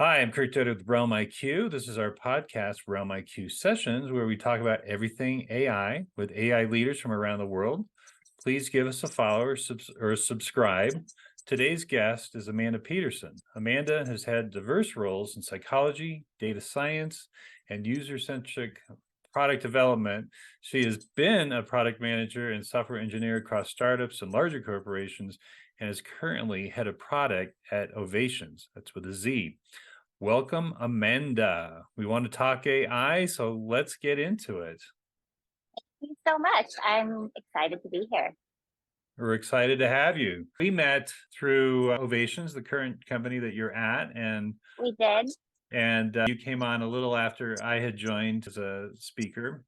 Hi, I'm Curt Doty with RealmIQ. This is our podcast, RealmIQ Sessions, where we talk about everything AI with AI leaders from around the world. Please give us a follow or subscribe. Today's guest is Amanda Peterson. Amanda has had diverse roles in psychology, data science, and user-centric product development. She has been a product manager and software engineer across startups and larger corporations, and is currently head of product at Ovationz. That's with a Z. Welcome, Amanda. We want to talk AI, so let's get into it. Thank you so much. I'm excited to be here. We're excited to have you. We met through Ovationz, the current company that you're at, and We did. you came on a little after I had joined as a speaker.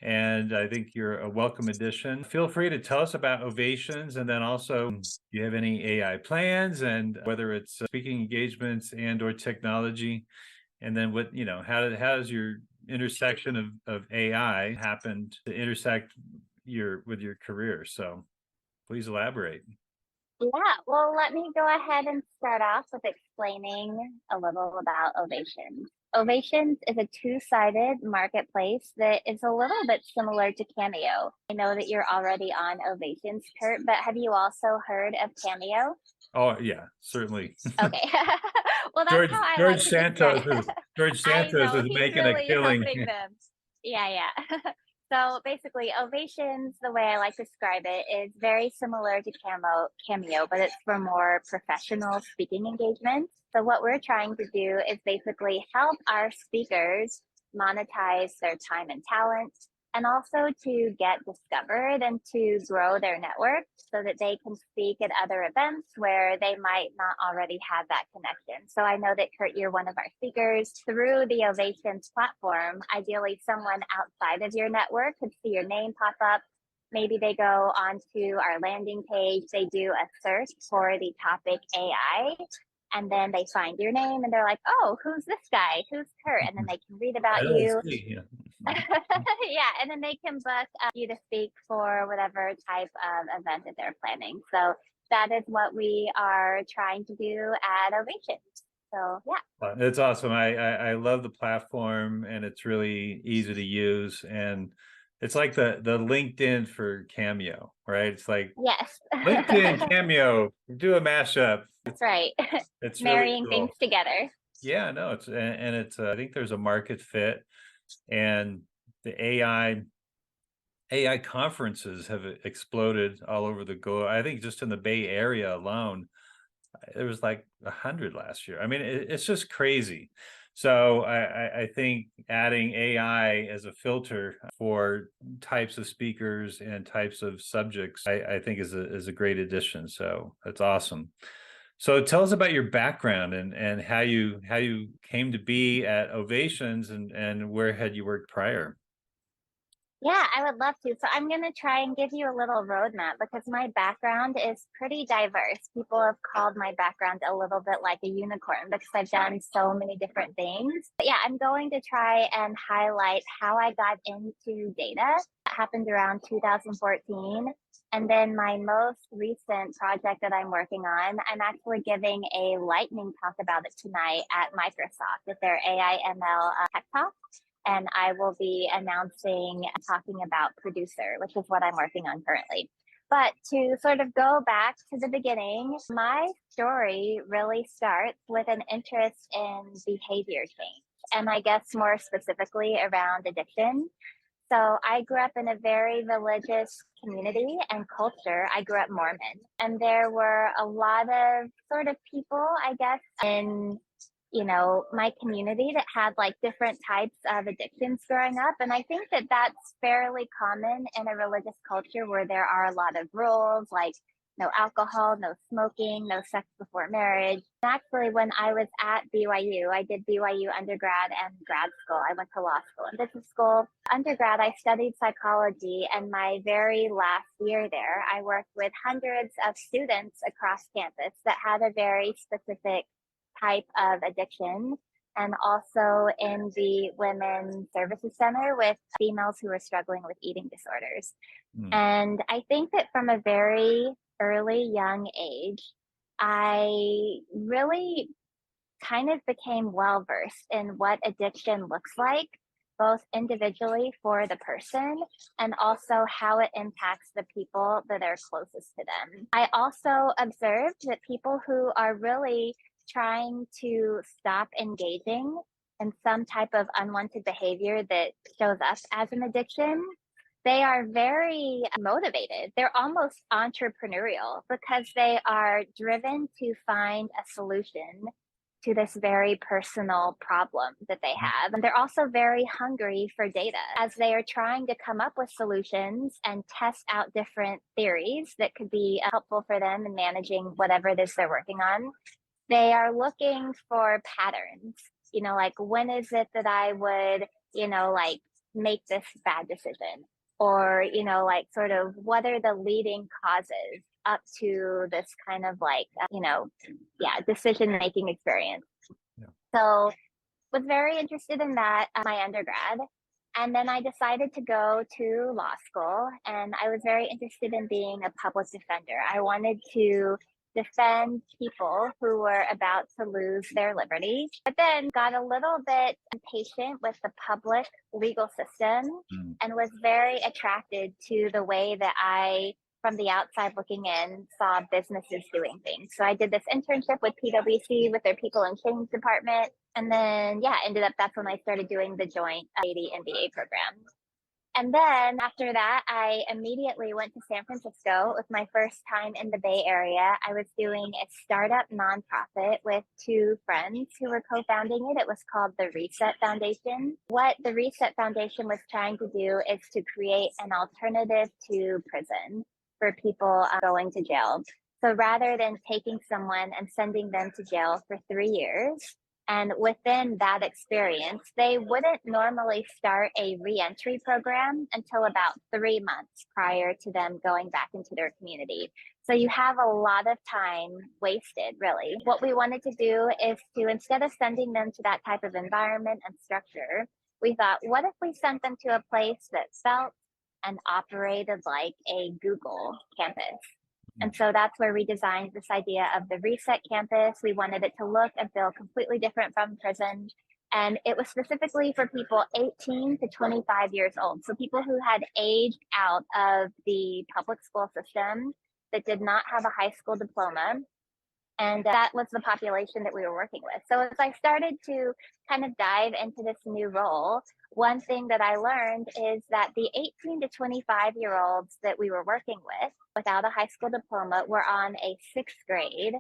And I think you're a welcome addition. Feel free to tell us about Ovationz, and then also, do you have any AI plans, and whether it's speaking engagements and or technology, and then how does your intersection of AI happened to intersect with your career? So please elaborate. Yeah, well, let me go ahead and start off with explaining a little about Ovationz. Ovationz is a two-sided marketplace that is a little bit similar to Cameo. I know that you're already on Ovationz, Curt, but have you also heard of Cameo? Oh yeah, certainly. Okay. Well, that's George how I George like to describe. Santos is George I Santos know is he's making a really killing. helping them. Yeah, yeah. So basically, Ovationz, the way I like to describe it, is very similar to Cameo, but it's for more professional speaking engagements. So what we're trying to do is basically help our speakers monetize their time and talent, and also to get discovered and to grow their network so that they can speak at other events where they might not already have that connection. So I know that, Curt, you're one of our speakers. Through the Ovationz platform, ideally someone outside of your network could see your name pop up. Maybe they go onto our landing page, they do a search for the topic AI, and then they find your name and they're like, oh, who's this guy? Who's Curt? And then they can read about I you. see. Yeah, and then they can book you to speak for whatever type of event that they're planning. So that is what we are trying to do at Ovationz. So yeah. It's awesome. I love the platform, and it's really easy to use, and it's like the LinkedIn for Cameo, right? It's like Yes. LinkedIn Cameo, do a mashup. That's right. It's really Marrying things cool. together. Yeah, no, it's I think there's a market fit, and the AI conferences have exploded all over the globe. I think just in the Bay Area alone, there was like 100 last year. I mean, it's just crazy. So I think adding AI as a filter for types of speakers and types of subjects, I think is a great addition. So that's awesome. So tell us about your background, and how you came to be at Ovationz, and where had you worked prior? Yeah, I would love to. So I'm going to try and give you a little roadmap because my background is pretty diverse. People have called my background a little bit like a unicorn because I've done so many different things. But yeah, I'm going to try and highlight how I got into data. That happened around 2014. And then my most recent project that I'm working on, I'm actually giving a lightning talk about it tonight at Microsoft with their AI ML tech talk, and I will be announcing and talking about Producer, which is what I'm working on currently. But to sort of go back to the beginning, my story really starts with an interest in behavior change, and I guess more specifically around addiction. So I grew up in a very religious community and culture. I grew up Mormon, and there were a lot of sort of people, I guess, in my community that had like different types of addictions growing up. And I think that that's fairly common in a religious culture where there are a lot of rules like no alcohol, no smoking, no sex before marriage. Actually, when I was at BYU, I did BYU undergrad and grad school. I went to law school and business school. Undergrad, I studied psychology, and my very last year there, I worked with hundreds of students across campus that had a very specific type of addiction, and also in the Women's Services Center with females who were struggling with eating disorders. Hmm. And I think that from a very early young age, I really kind of became well versed in what addiction looks like, both individually for the person and also how it impacts the people that are closest to them. I also observed that people who are really trying to stop engaging in some type of unwanted behavior that shows up as an addiction, they are very motivated. They're almost entrepreneurial because they are driven to find a solution to this very personal problem that they have. And they're also very hungry for data as they are trying to come up with solutions and test out different theories that could be helpful for them in managing whatever it is they're working on. They are looking for patterns, like when is it that I would, like make this bad decision? Or, like sort of what are the leading causes up to this kind of like, decision making experience. Yeah. So was very interested in that at my undergrad. And then I decided to go to law school, and I was very interested in being a public defender. I wanted to defend people who were about to lose their liberty, but then got a little bit impatient with the public legal system and was very attracted to the way that from the outside looking in, saw businesses doing things. So I did this internship with PwC with their people and change department. And then, that's when I started doing the joint 80 MBA program. And then after that, I immediately went to San Francisco. It was my first time in the Bay Area. I was doing a startup nonprofit with two friends who were co-founding it. It was called the Reset Foundation. What the Reset Foundation was trying to do is to create an alternative to prison for people going to jail. So rather than taking someone and sending them to jail for 3 years, and within that experience, they wouldn't normally start a reentry program until about 3 months prior to them going back into their community. So you have a lot of time wasted, really. What we wanted to do is to, instead of sending them to that type of environment and structure, we thought, what if we sent them to a place that felt and operated like a Google campus? And so that's where we designed this idea of the Reset campus. We wanted it to look and feel completely different from prison. And it was specifically for people 18 to 25 years old. So people who had aged out of the public school system that did not have a high school diploma. And that was the population that we were working with. So as I started to kind of dive into this new role, one thing that I learned is that the 18 to 25-year-olds that we were working with without a high school diploma were on a 6th grade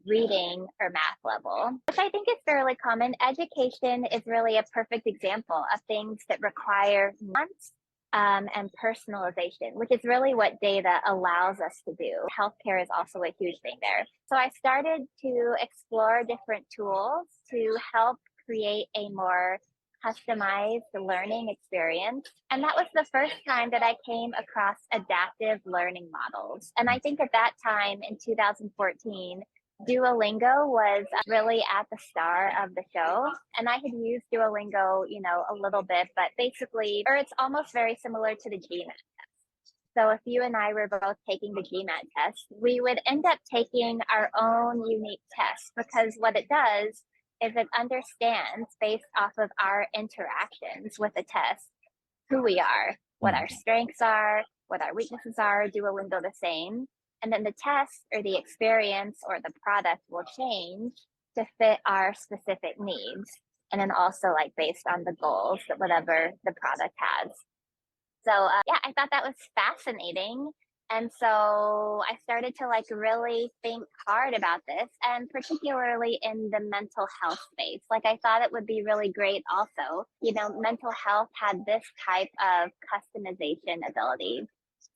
reading or math level, which I think is fairly common. Education is really a perfect example of things that require nuance and personalization, which is really what data allows us to do. Healthcare is also a huge thing there. So I started to explore different tools to help create a more customized learning experience. And that was the first time that I came across adaptive learning models. And I think at that time in 2014, Duolingo was really at the star of the show. And I had used Duolingo, a little bit, but basically, or it's almost very similar to the GMAT test. So if you and I were both taking the GMAT test, we would end up taking our own unique test, because what it does is it understands, based off of our interactions with the test, who we are, what our strengths are, what our weaknesses are. Duolingo the same. And then the test or the experience or the product will change to fit our specific needs. And then also like based on the goals that whatever the product has. So I thought that was fascinating. And so I started to like really think hard about this, and particularly in the mental health space. Like I thought it would be really great also, mental health had this type of customization ability.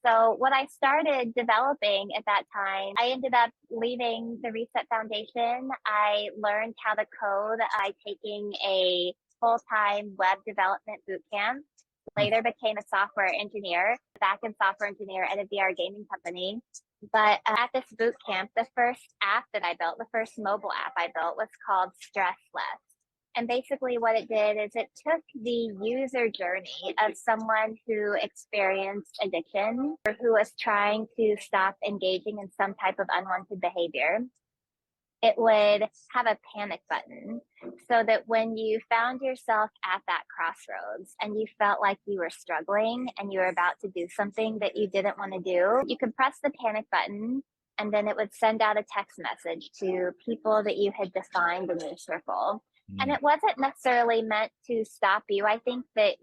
So what I started developing at that time, I ended up leaving the Reset Foundation. I learned how to code by taking a full-time web development bootcamp. Later became a software engineer, back-end software engineer at a VR gaming company. But at this boot camp, the first app that I built, the first mobile app I built, was called Stress Less. And basically what it did is it took the user journey of someone who experienced addiction or who was trying to stop engaging in some type of unwanted behavior. it would have a panic button so that when you found yourself at that crossroads and you felt like you were struggling and you were about to do something that you didn't want to do, you could press the panic button and then it would send out a text message to people that you had defined in your circle. And it wasn't necessarily meant to stop you. I think that,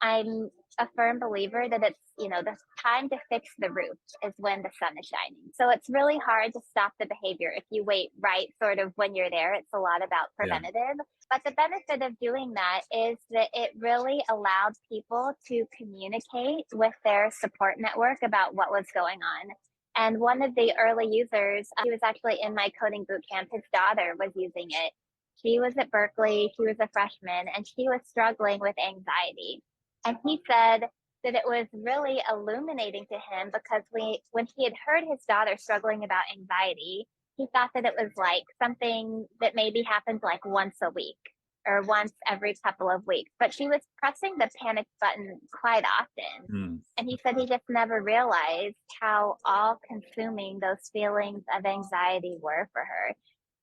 I'm a firm believer that it's, the time to fix the roof is when the sun is shining. So it's really hard to stop the behavior if you wait right sort of when you're there. It's a lot about preventative. But the benefit of doing that is that it really allowed people to communicate with their support network about what was going on. And one of the early users, he was actually in my coding bootcamp, his daughter was using it. She was at Berkeley, she was a freshman, and she was struggling with anxiety. And he said that it was really illuminating to him because when he had heard his daughter struggling about anxiety, he thought that it was like something that maybe happened like once a week or once every couple of weeks. But she was pressing the panic button quite often. And he said he just never realized how all-consuming those feelings of anxiety were for her.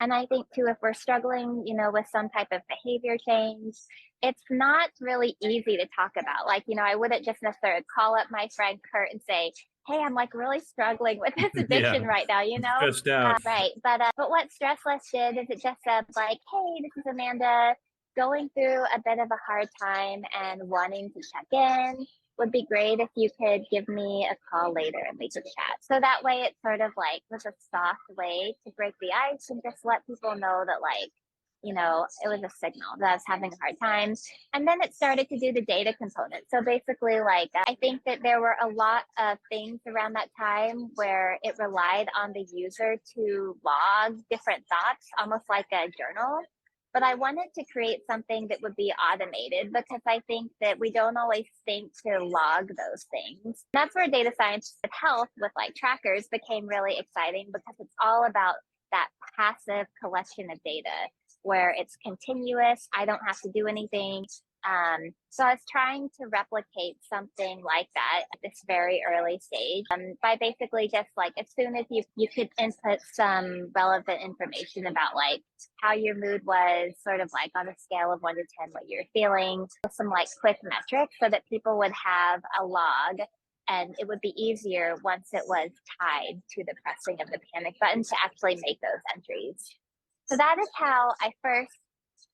And I think too, if we're struggling, with some type of behavior change, it's not really easy to talk about. Like, I wouldn't just necessarily call up my friend Curt and say, hey, I'm like really struggling with this addiction right now, Stressed out. Right. But what Stress Less did is it just said like, hey, this is Amanda going through a bit of a hard time and wanting to check in. Would be great if you could give me a call later and we could chat. So that way it sort of like was a soft way to break the ice and just let people know that like, it was a signal that I was having a hard time. And then it started to do the data component. So basically, like, I think that there were a lot of things around that time where it relied on the user to log different thoughts, almost like a journal. But I wanted to create something that would be automated because I think that we don't always think to log those things. That's where data science with health, with like trackers, became really exciting because it's all about that passive collection of data where it's continuous. I don't have to do anything. So I was trying to replicate something like that at this very early stage by basically just like as soon as you could input some relevant information about like how your mood was, sort of like on a scale of 1 to 10, what you're feeling, some like quick metrics so that people would have a log. And it would be easier once it was tied to the pressing of the panic button to actually make those entries. So that is how I first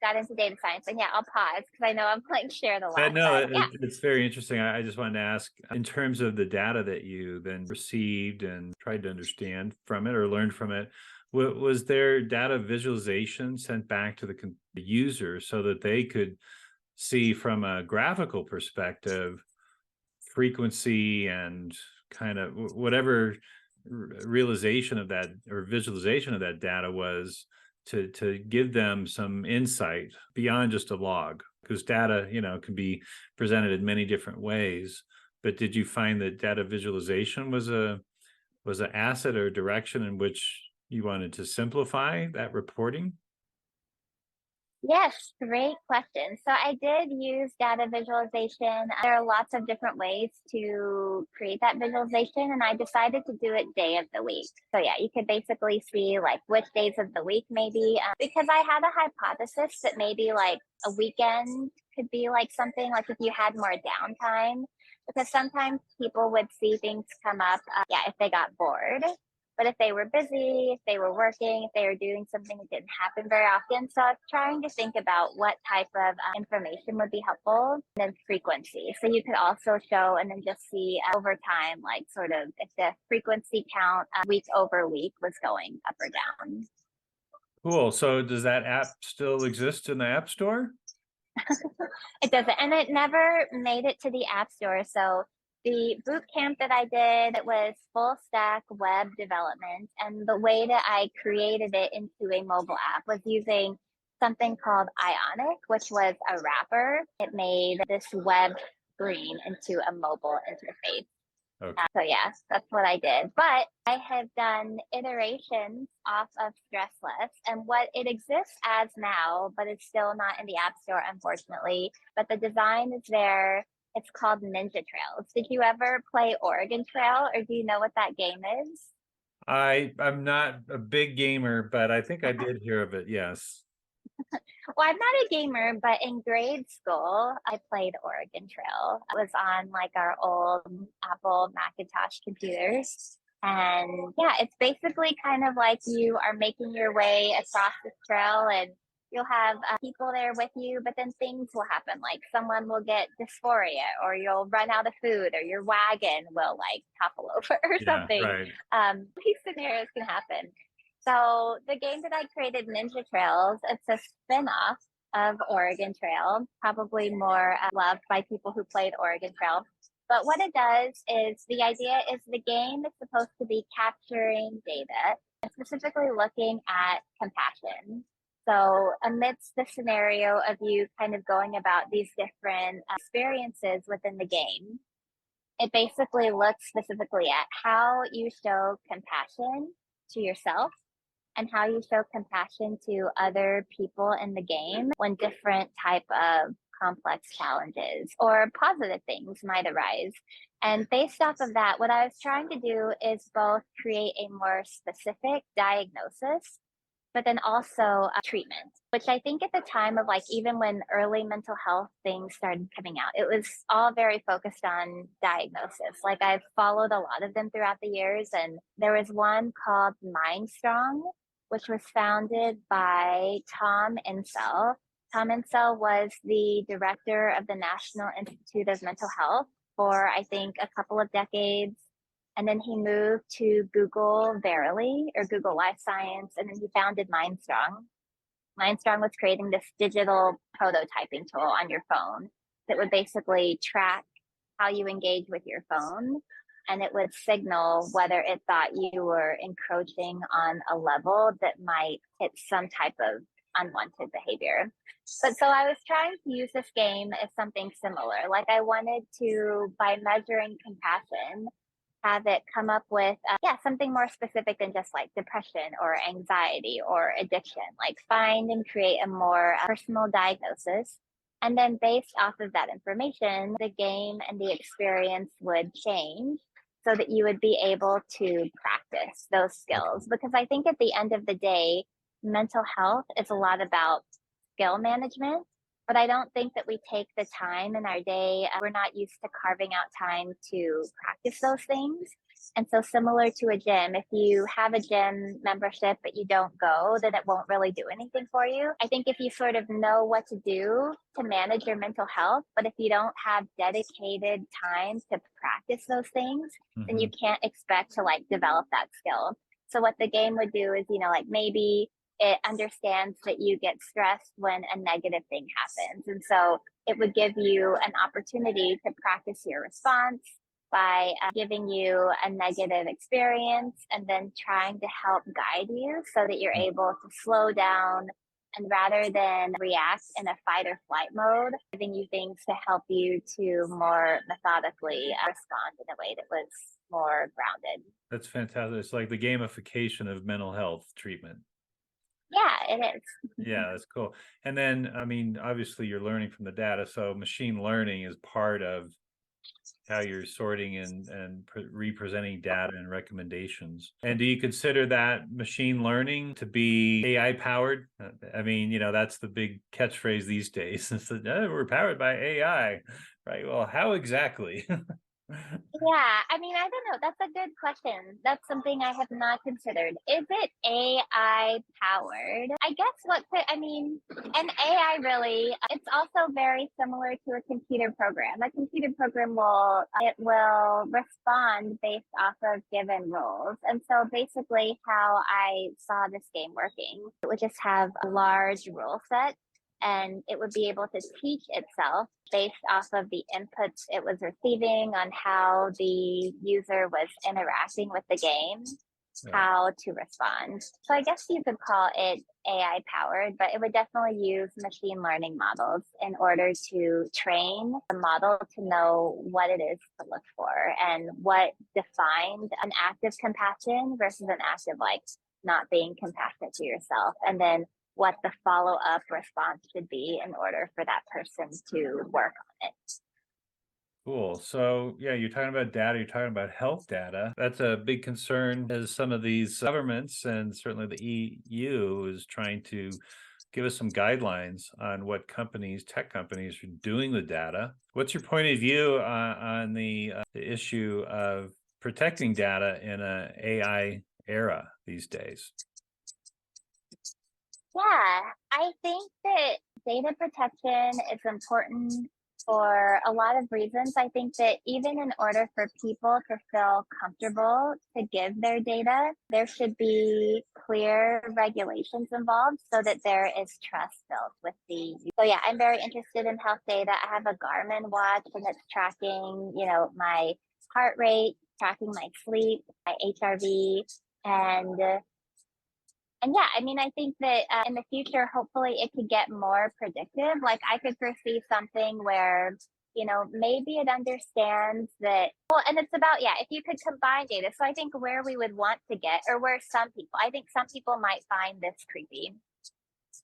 got into data science. And yeah, I'll pause because I know I'm like sharing a lot. No, yeah. it's very interesting. I just wanted to ask, in terms of the data that you then received and tried to understand from it or learned from it, was there data visualization sent back to the user so that they could see from a graphical perspective frequency and kind of whatever realization of that or visualization of that data was to give them some insight beyond just a log? Because data, can be presented in many different ways. But did you find that data visualization was an asset or direction in which you wanted to simplify that reporting? Yes, great question. So I did use data visualization. There are lots of different ways to create that visualization, and I decided to do it day of the week. So yeah, you could basically see like which days of the week maybe, because I had a hypothesis that maybe like a weekend could be like something like if you had more downtime, because sometimes people would see things come up, if they got bored. But if they were busy, if they were working, if they were doing something that didn't happen very often. So I was trying to think about what type of information would be helpful, and then frequency. So you could also show and then just see over time, like sort of if the frequency count week over week was going up or down. Cool. So does that app still exist in the App Store? It doesn't, and it never made it to the App Store. So the boot camp that I did, it was full stack web development. And the way that I created it into a mobile app was using something called Ionic, which was a wrapper. It made this web screen into a mobile interface. Okay. So yeah, that's what I did. But I have done iterations off of Stress Less, and what it exists as now, but it's still not in the App Store, unfortunately. But the design is there. It's called Ninja Trails. Did you ever play Oregon Trail, or do you know what that game is? I'm not a big gamer, but I think I did hear of it. Yes. Well, I'm not a gamer, but in grade school, I played Oregon Trail. I was on like our old Apple Macintosh computers. And yeah, it's basically kind of like you are making your way across this trail and you'll have people there with you, but then things will happen. Like someone will get dysphoria or you'll run out of food or your wagon will like topple over or Yeah, something. right. These scenarios can happen. So the game that I created, Ninja Trails, it's a spin-off of Oregon Trail, probably more loved by people who played Oregon Trail. But what it does is the idea is the game is supposed to be capturing data and specifically looking at compassion. So amidst the scenario of you kind of going about these different experiences within the game, it basically looks specifically at how you show compassion to yourself and how you show compassion to other people in the game when different type of complex challenges or positive things might arise. And based off of that, what I was trying to do is both create a more specific diagnosis but then also treatment, which I think at the time of like even when early mental health things started coming out, it was all very focused on diagnosis. Like I've followed a lot of them throughout the years, and there was one called Mind Strong, which was founded by Tom Insel. Tom Insel was the director of the National Institute of Mental Health for I think a couple of decades, and then he moved to Google Verily or Google Life Science, and then he founded Mindstrong. Mindstrong was creating this digital prototyping tool on your phone that would basically track how you engage with your phone. And it would signal whether it thought you were encroaching on a level that might hit some type of unwanted behavior. But so I was trying to use this game as something similar. Like I wanted to, by measuring compassion, have it come up with something more specific than just like depression or anxiety or addiction. Like find and create a more personal diagnosis, and then based off of that information the game and the experience would change so that you would be able to practice those Okay. skills, because I think at the end of the day mental health is a lot about skill management, but I don't think that we take the time in our day. We're not used to carving out time to practice those things. And so, similar to a gym, if you have a gym membership but you don't go, then it won't really do anything for you. I think if you sort of know what to do to manage your mental health, but if you don't have dedicated time to practice those things, then you Hmm. can't expect to like develop that skill. So, what the game would do is, like maybe it understands that you get stressed when a negative thing happens. And so it would give you an opportunity to practice your response by giving you a negative experience and then trying to help guide you so that you're able to slow down, and rather than react in a fight or flight mode, giving you things to help you to more methodically respond in a way that was more grounded. That's fantastic. It's like the gamification of mental health treatment. Yeah, it is. Yeah, that's cool. And then, I mean, obviously you're learning from the data, so machine learning is part of how you're sorting and representing data and recommendations. And do you consider that machine learning to be AI powered? I mean, that's the big catchphrase these days. It's that, we're powered by AI, right? Well, how exactly? Yeah, I mean, I don't know. That's a good question. That's something I have not considered. Is it AI powered? I guess I mean, an AI really, it's also very similar to a computer program. A computer program it will respond based off of given rules. And so basically how I saw this game working, it would just have a large rule set and it would be able to teach itself based off of the inputs it was receiving on how the user was interacting with the game, Right. how to respond. So I guess you could call it AI powered, but it would definitely use machine learning models in order to train the model to know what it is to look for and what defines an act of compassion versus an act of like not being compassionate to yourself. And then what the follow up response should be in order for that person to work on it. Cool. So, yeah, you're talking about data, you're talking about health data. That's a big concern as some of these governments and certainly the EU is trying to give us some guidelines on what companies, tech companies, are doing with data. What's your point of view on the issue of protecting data in an AI era these days? Yeah, I think that data protection is important for a lot of reasons. I think that even in order for people to feel comfortable to give their data, there should be clear regulations involved so that there is trust built with the. So yeah, I'm very interested in health data. I have a Garmin watch and it's tracking, my heart rate, tracking my sleep, my HRV, and yeah, I mean, I think that in the future, hopefully it could get more predictive. Like I could foresee something where, maybe it understands that, well, and it's about, yeah, if you could combine data. So I think where we would want to get, or where I think some people might find this creepy,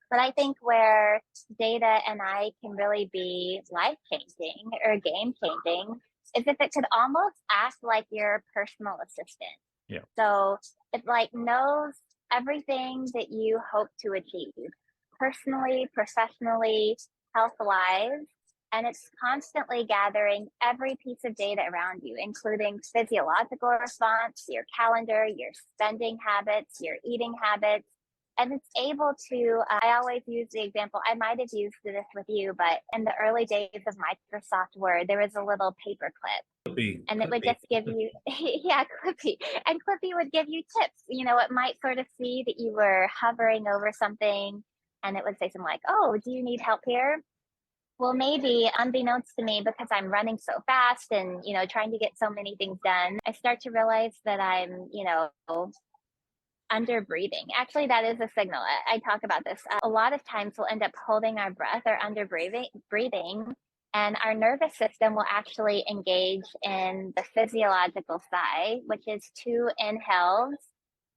but I think where data and I can really be life changing or game changing is if it could almost act like your personal assistant. Yeah. So it like knows everything that you hope to achieve personally, professionally, health wise. And it's constantly gathering every piece of data around you, including physiological response, your calendar, your spending habits, your eating habits. And it's able to, I always use the example, I might have used this with you, but in the early days of Microsoft Word, there was a little paper clip and it would Clippy. just give you yeah, Clippy, and Clippy would give you tips. It might sort of see that you were hovering over something and it would say something like, oh, do you need help here? Well, maybe unbeknownst to me, because I'm running so fast and trying to get so many things done, I start to realize that I'm under breathing. Actually, that is a signal. I talk about this a lot of times. We'll end up holding our breath or under breathing, and our nervous system will actually engage in the physiological sigh, which is 2 inhales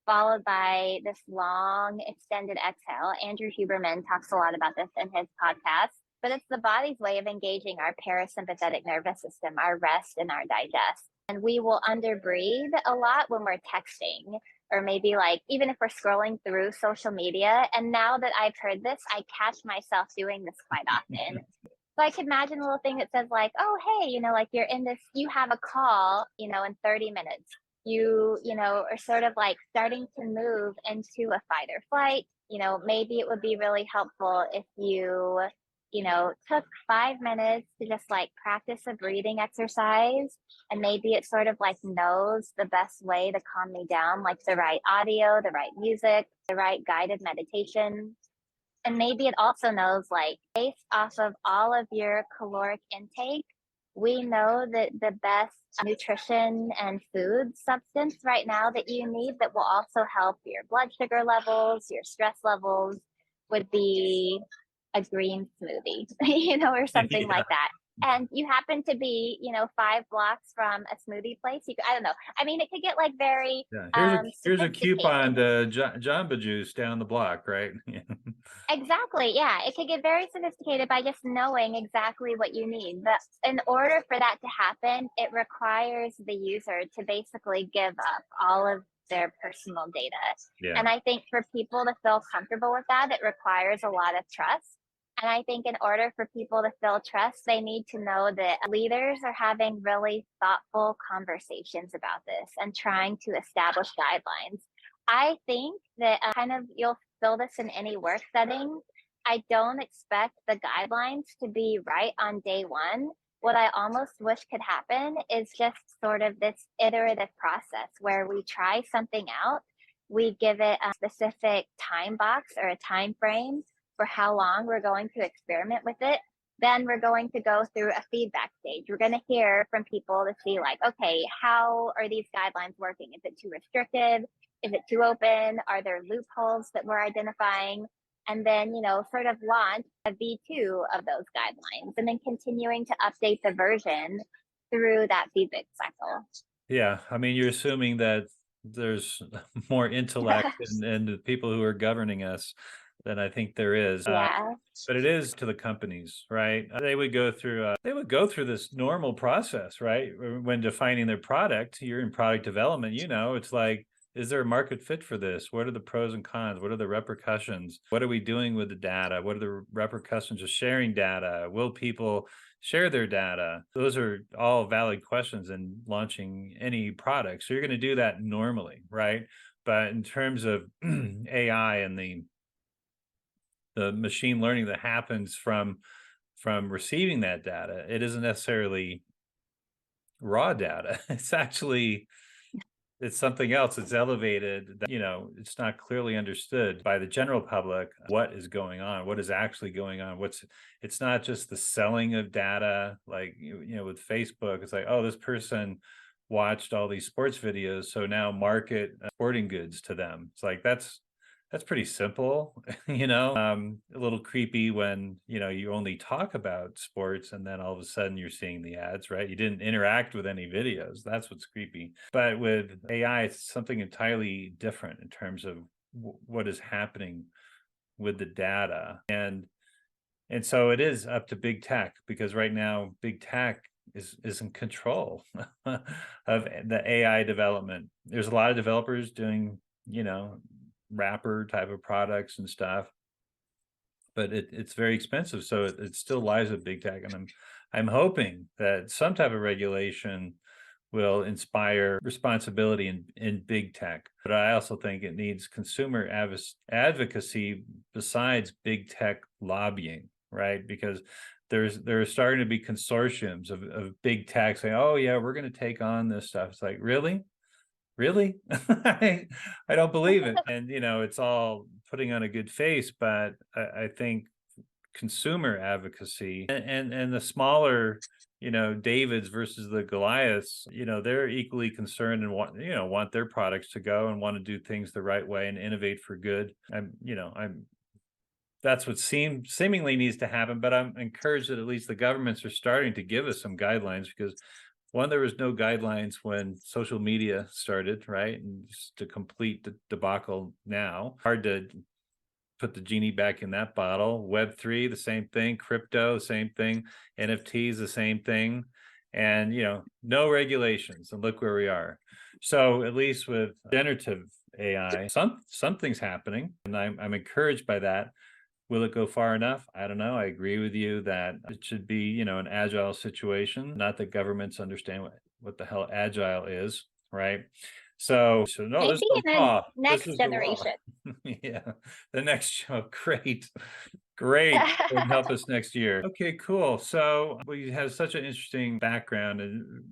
followed by this long extended exhale. Andrew Huberman talks a lot about this in his podcast, but it's the body's way of engaging our parasympathetic nervous system, our rest and our digest. And we will underbreathe a lot when we're texting, or maybe like even if we're scrolling through social media. And now that I've heard this, I catch myself doing this quite often. So I could imagine a little thing that says like, oh, hey, like you're in this, you have a call, in 30 minutes. You are sort of like starting to move into a fight or flight. Maybe it would be really helpful if you took 5 minutes to just like practice a breathing exercise. And maybe it sort of like knows the best way to calm me down, like the right audio, the right music, the right guided meditation. And maybe it also knows like based off of all of your caloric intake, we know that the best nutrition and food substance right now that you need that will also help your blood sugar levels, your stress levels would be a green smoothie, or something Yeah. like that. And you happen to be, 5 blocks from a smoothie place. I don't know. I mean, it could get like very Yeah. Here's a coupon sophisticated. to Jamba Juice down the block, right? Exactly. Yeah. It could get very sophisticated by just knowing exactly what you need. But in order for that to happen, it requires the user to basically give up all of their personal data. Yeah. And I think for people to feel comfortable with that, it requires a lot of trust. And I think in order for people to feel trust, they need to know that leaders are having really thoughtful conversations about this and trying to establish guidelines. I think that kind of you'll feel this in any work setting. I don't expect the guidelines to be right on day one. What I almost wish could happen is just sort of this iterative process where we try something out, we give it a specific time box or a time frame for how long we're going to experiment with it. Then we're going to go through a feedback stage. We're going to hear from people to see like, okay, how are these guidelines working? Is it too restrictive? Is it too open? Are there loopholes that we're identifying? And then, sort of launch a V2 of those guidelines and then continuing to update the version through that feedback cycle. Yeah. I mean, you're assuming that there's more intellect and the people who are governing us than I think there is. Yeah. But it is to the companies, right? They would go through this normal process, right? When defining their product, you're in product development, it's like, is there a market fit for this? What are the pros and cons? What are the repercussions? What are we doing with the data? What are the repercussions of sharing data? Will people share their data? Those are all valid questions in launching any product. So you're going to do that normally, right? But in terms of AI and the machine learning that happens from receiving that data, it isn't necessarily raw data. It's something else. It's elevated that, it's not clearly understood by the general public what is going on, what is actually going on. It's not just the selling of data, like, with Facebook, it's like, oh, this person watched all these sports videos, so now market sporting goods to them. It's like, that's pretty simple, a little creepy when, you only talk about sports and then all of a sudden you're seeing the ads, right? You didn't interact with any videos. That's what's creepy. But with AI, it's something entirely different in terms of what is happening with the data. And so it is up to big tech, because right now big tech is in control of the AI development. There's a lot of developers doing, wrapper type of products and stuff, but it's very expensive, so it still lies with big tech. And I'm hoping that some type of regulation will inspire responsibility in big tech. But I also think it needs consumer advocacy besides big tech lobbying, right? Because there are starting to be consortiums of big tech saying, oh yeah, we're going to take on this stuff. It's like, really? I don't believe it. And it's all putting on a good face, but I think consumer advocacy and the smaller, Davids versus the Goliaths, they're equally concerned and want their products to go and want to do things the right way and innovate for good. That's what seemingly needs to happen, but I'm encouraged that at least the governments are starting to give us some guidelines, because one, there was no guidelines when social media started, right? And just to complete the debacle now, hard to put the genie back in that bottle. Web3, the same thing. Crypto, the same thing. NFTs, the same thing. And, no regulations, and look where we are. So at least with generative AI, something's happening, and I'm encouraged by that. Will it go far enough? I don't know. I agree with you that it should be, an agile situation. Not that governments understand what the hell agile is, right? So no, Maybe this is the in the law. next This is the law. generation. Yeah, the next show. Great. It'll help us next year. Okay, cool. So we have such an interesting background and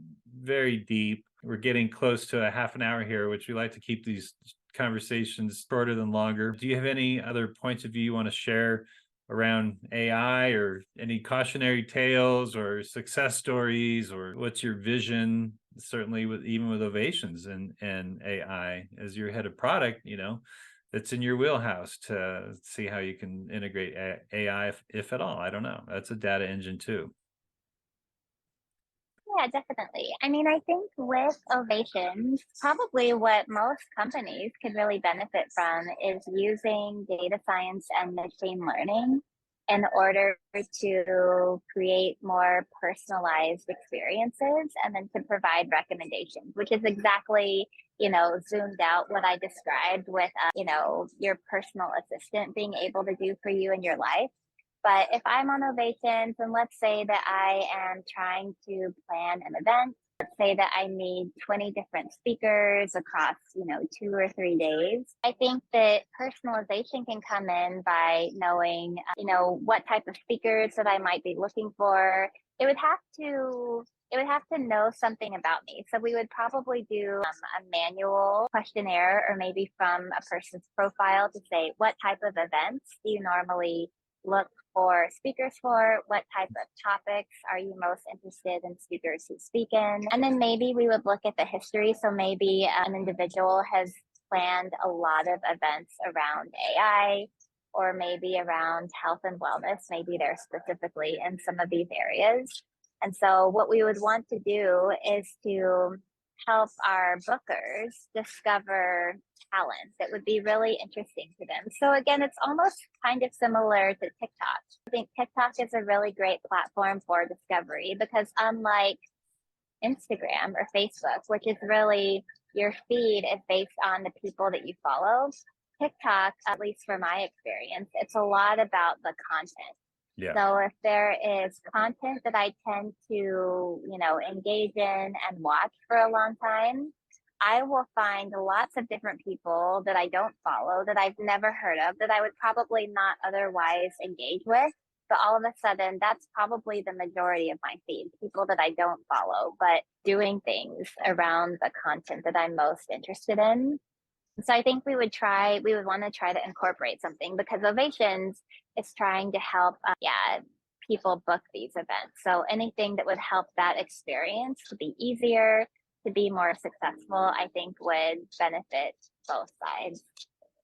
very deep. We're getting close to a half an hour here, which we like to keep these conversations shorter than longer. Do you have any other points of view you want to share around AI, or any cautionary tales or success stories, or what's your vision, certainly even with Ovationz and AI as your head of product, that's in your wheelhouse, to see how you can integrate AI if at all. I don't know. That's a data engine too. Yeah, definitely. I mean, I think with Ovationz, probably what most companies could really benefit from is using data science and machine learning in order to create more personalized experiences and then to provide recommendations, which is exactly, zoomed out what I described with, your personal assistant being able to do for you in your life. But if I'm on Ovationz, and let's say that I am trying to plan an event, let's say that I need 20 different speakers across, 2 or 3 days, I think that personalization can come in by knowing, what type of speakers that I might be looking for. It would have to know something about me. So we would probably do a manual questionnaire, or maybe from a person's profile, to say, what type of events do you normally look for speakers for? What type of topics are you most interested in speakers who speak in? And then maybe we would look at the history. So maybe an individual has planned a lot of events around AI, or maybe around health and wellness. Maybe they're specifically in some of these areas. And so what we would want to do is to help our bookers discover talent that would be really interesting to them. So again, it's almost kind of similar to TikTok. I think TikTok is a really great platform for discovery because unlike Instagram or Facebook, which is really your feed is based on the people that you follow, TikTok, at least from my experience, it's a lot about the content. Yeah. So if there is content that I tend to, engage in and watch for a long time, I will find lots of different people that I don't follow, that I've never heard of, that I would probably not otherwise engage with. But all of a sudden, that's probably the majority of my feed, people that I don't follow, but doing things around the content that I'm most interested in. So I think we would want to try to incorporate something because Ovationz is trying to help, people book these events. So anything that would help that experience to be easier, to be more successful, I think would benefit both sides.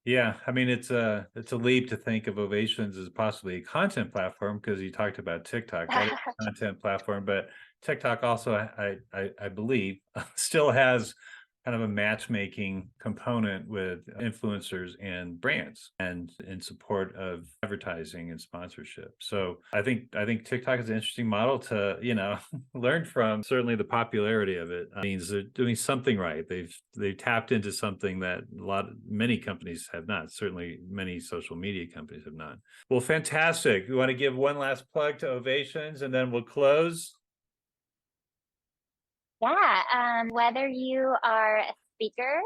Yeah, I mean it's a leap to think of Ovationz as possibly a content platform because you talked about TikTok, that is a content platform, but TikTok also I believe still has kind of a matchmaking component with influencers and brands and in support of advertising and sponsorship. So I think TikTok is an interesting model to, learn from. Certainly the popularity of it means they're doing something right. They've tapped into something that many companies have not. Certainly many social media companies have not. Well, fantastic. We want to give one last plug to Ovationz and then we'll close. Yeah, whether you are a speaker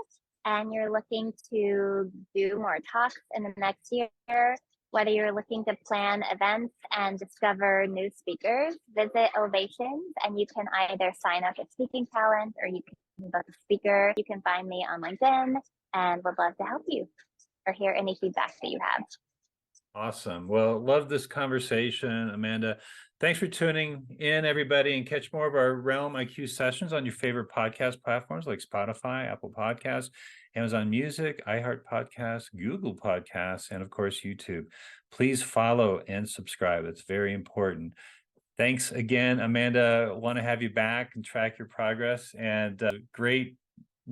and you're looking to do more talks in the next year, whether you're looking to plan events and discover new speakers, visit Ovationz and you can either sign up as speaking talent or you can book a speaker. You can find me on LinkedIn and would love to help you or hear any feedback that you have. Awesome. Well, love this conversation, Amanda. Thanks for tuning in, everybody, and catch more of our RealmIQ sessions on your favorite podcast platforms like Spotify, Apple Podcasts, Amazon Music, iHeart Podcasts, Google Podcasts, and of course, YouTube. Please follow and subscribe. It's very important. Thanks again, Amanda. Want to have you back and track your progress and great,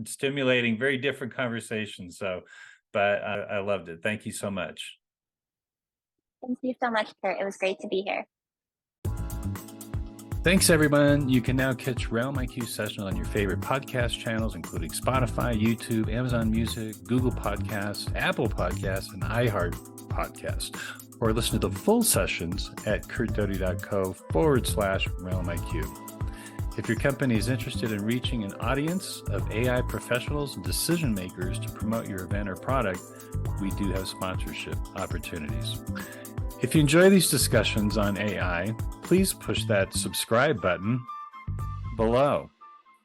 stimulating, very different conversations. But I loved it. Thank you so much. Thank you so much, Curt. It was great to be here. Thanks, everyone. You can now catch RealmIQ sessions on your favorite podcast channels, including Spotify, YouTube, Amazon Music, Google Podcasts, Apple Podcasts, and iHeart Podcasts. Or listen to the full sessions at curtdoty.co/RealmIQ. If your company is interested in reaching an audience of AI professionals and decision makers to promote your event or product, we do have sponsorship opportunities. If you enjoy these discussions on AI, please push that subscribe button below.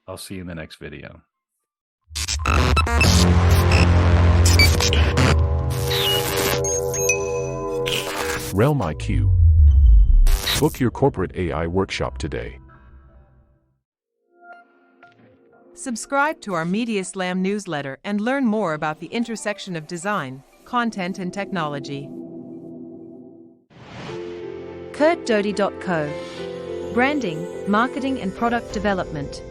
I'll see you in the next video. RealmIQ. Book your corporate AI workshop today. Subscribe to our Media Slam newsletter and learn more about the intersection of design, content, and technology. CurtDoty.co. Branding, marketing, and product development.